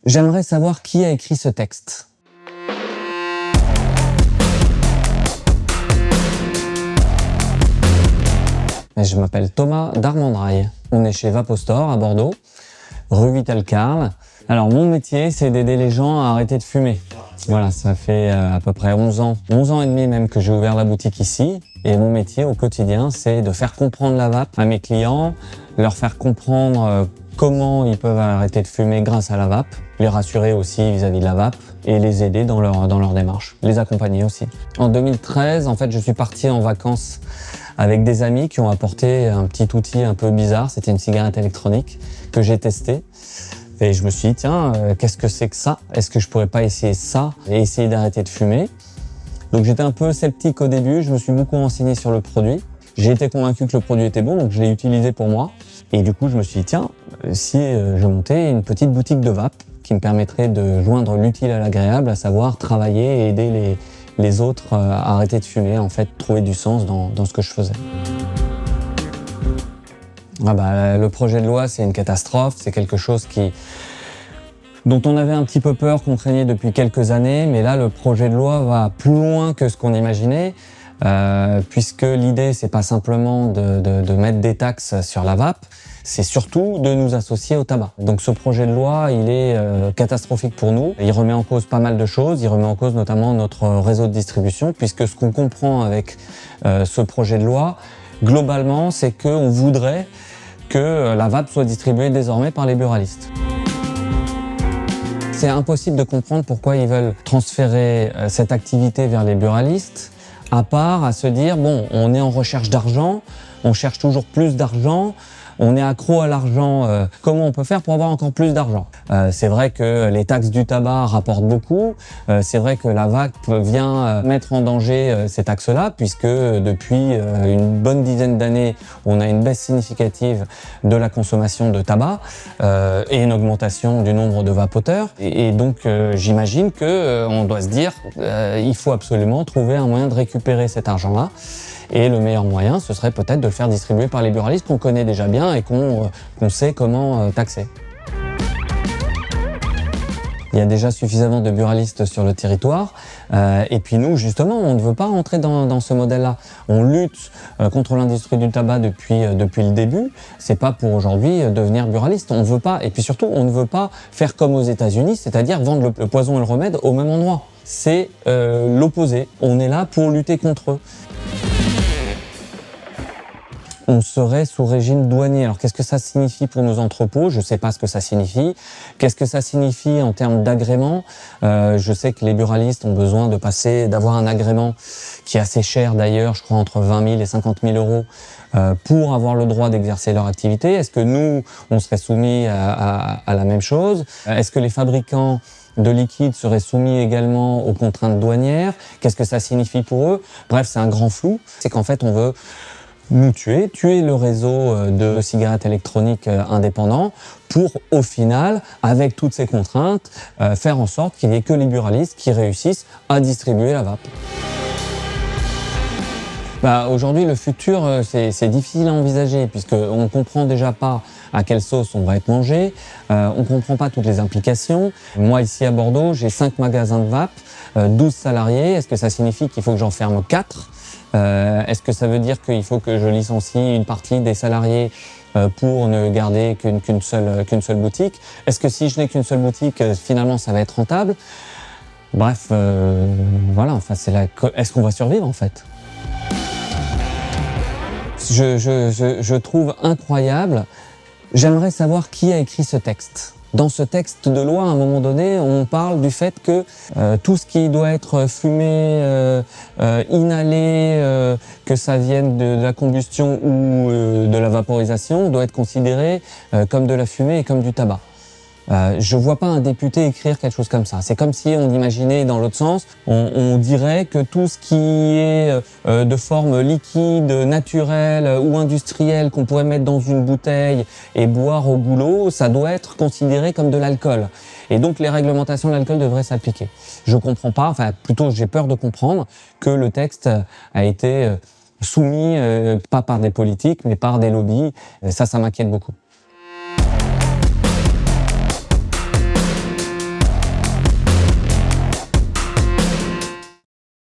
J'aimerais savoir qui a écrit ce texte. Je m'appelle Thomas Darmandrail. On est chez Vapostor à Bordeaux, rue Vital-Carle. Alors mon métier, c'est d'aider les gens à arrêter de fumer. Voilà, ça fait à peu près 11 ans et demi même que j'ai ouvert la boutique ici. Et mon métier au quotidien, c'est de faire comprendre la vape à mes clients, leur faire comprendre comment ils peuvent arrêter de fumer grâce à la vape, les rassurer aussi vis-à-vis de la vape et les aider dans leur démarche, les accompagner aussi. En 2013, en fait, je suis parti en vacances avec des amis qui ont apporté un petit outil un peu bizarre, c'était une cigarette électronique que j'ai testée. Et je me suis dit, tiens, qu'est-ce que c'est que ça? Est-ce que je pourrais pas essayer ça et essayer d'arrêter de fumer? Donc j'étais un peu sceptique au début, je me suis beaucoup renseigné sur le produit. J'ai été convaincu que le produit était bon, donc je l'ai utilisé pour moi. Et du coup, je me suis dit, tiens, si je montais une petite boutique de vape qui me permettrait de joindre l'utile à l'agréable, à savoir travailler et aider les autres à arrêter de fumer, en fait, trouver du sens dans ce que je faisais. Le projet de loi, c'est une catastrophe, c'est quelque chose dont on avait un petit peu peur, qu'on craignait depuis quelques années, mais là, le projet de loi va plus loin que ce qu'on imaginait, puisque l'idée, c'est pas simplement de mettre des taxes sur la vape, c'est surtout de nous associer au tabac. Donc ce projet de loi, il est catastrophique pour nous. Il remet en cause pas mal de choses, il remet en cause notamment notre réseau de distribution, puisque ce qu'on comprend avec ce projet de loi, globalement, c'est qu'on voudrait que la vape soit distribuée désormais par les buralistes. C'est impossible de comprendre pourquoi ils veulent transférer cette activité vers les buralistes, à part à se dire, bon, on est en recherche d'argent, on cherche toujours plus d'argent, on est accro à l'argent, comment on peut faire pour avoir encore plus d'argent? C'est vrai que les taxes du tabac rapportent beaucoup, c'est vrai que la vape vient mettre en danger ces taxes-là, puisque depuis une bonne dizaine d'années, on a une baisse significative de la consommation de tabac et une augmentation du nombre de vapoteurs. Et donc j'imagine qu'on doit se dire, il faut absolument trouver un moyen de récupérer cet argent-là. Et le meilleur moyen, ce serait peut-être de le faire distribuer par les buralistes qu'on connaît déjà bien et qu'on sait comment taxer. Il y a déjà suffisamment de buralistes sur le territoire. Et puis nous, justement, on ne veut pas entrer dans ce modèle-là. On lutte contre l'industrie du tabac depuis le début. C'est pas pour aujourd'hui devenir buraliste. On ne veut pas. Et puis surtout, on ne veut pas faire comme aux États-Unis, c'est-à-dire vendre le poison et le remède au même endroit. C'est l'opposé. On est là pour lutter contre eux. On serait sous régime douanier. Alors qu'est-ce que ça signifie pour nos entrepôts? Je ne sais pas ce que ça signifie. Qu'est-ce que ça signifie en termes d'agrément? Je sais que les buralistes ont besoin d'avoir un agrément qui est assez cher d'ailleurs, je crois entre 20 000 et 50 000 euros pour avoir le droit d'exercer leur activité. Est-ce que nous, on serait soumis à la même chose? Est-ce que les fabricants de liquide seraient soumis également aux contraintes douanières? Qu'est-ce que ça signifie pour eux? Bref, c'est un grand flou. C'est qu'en fait, on veut nous tuer le réseau de cigarettes électroniques indépendants pour, au final, avec toutes ces contraintes, faire en sorte qu'il n'y ait que les buralistes qui réussissent à distribuer la vape. Aujourd'hui, le futur, c'est difficile à envisager puisqu'on ne comprend déjà pas à quelle sauce on va être mangé, on ne comprend pas toutes les implications. Moi, ici à Bordeaux, j'ai 5 magasins de vape, 12 salariés. Est-ce que ça signifie qu'il faut que j'en ferme 4 ? Est-ce que ça veut dire qu'il faut que je licencie une partie des salariés pour ne garder qu'une seule boutique? Est-ce que si je n'ai qu'une seule boutique, finalement ça va être rentable? Bref, voilà, enfin, est-ce qu'on va survivre en fait? Je trouve incroyable. J'aimerais savoir qui a écrit ce texte. Dans ce texte de loi, à un moment donné, on parle du fait que tout ce qui doit être fumé, inhalé, que ça vienne de la combustion ou de la vaporisation, doit être considéré comme de la fumée et comme du tabac. Je vois pas un député écrire quelque chose comme ça. C'est comme si on imaginait dans l'autre sens, on dirait que tout ce qui est de forme liquide, naturelle ou industrielle qu'on pourrait mettre dans une bouteille et boire au goulot, ça doit être considéré comme de l'alcool. Et donc les réglementations de l'alcool devraient s'appliquer. Je comprends pas, enfin plutôt j'ai peur de comprendre que le texte a été soumis pas par des politiques mais par des lobbies. Ça m'inquiète beaucoup.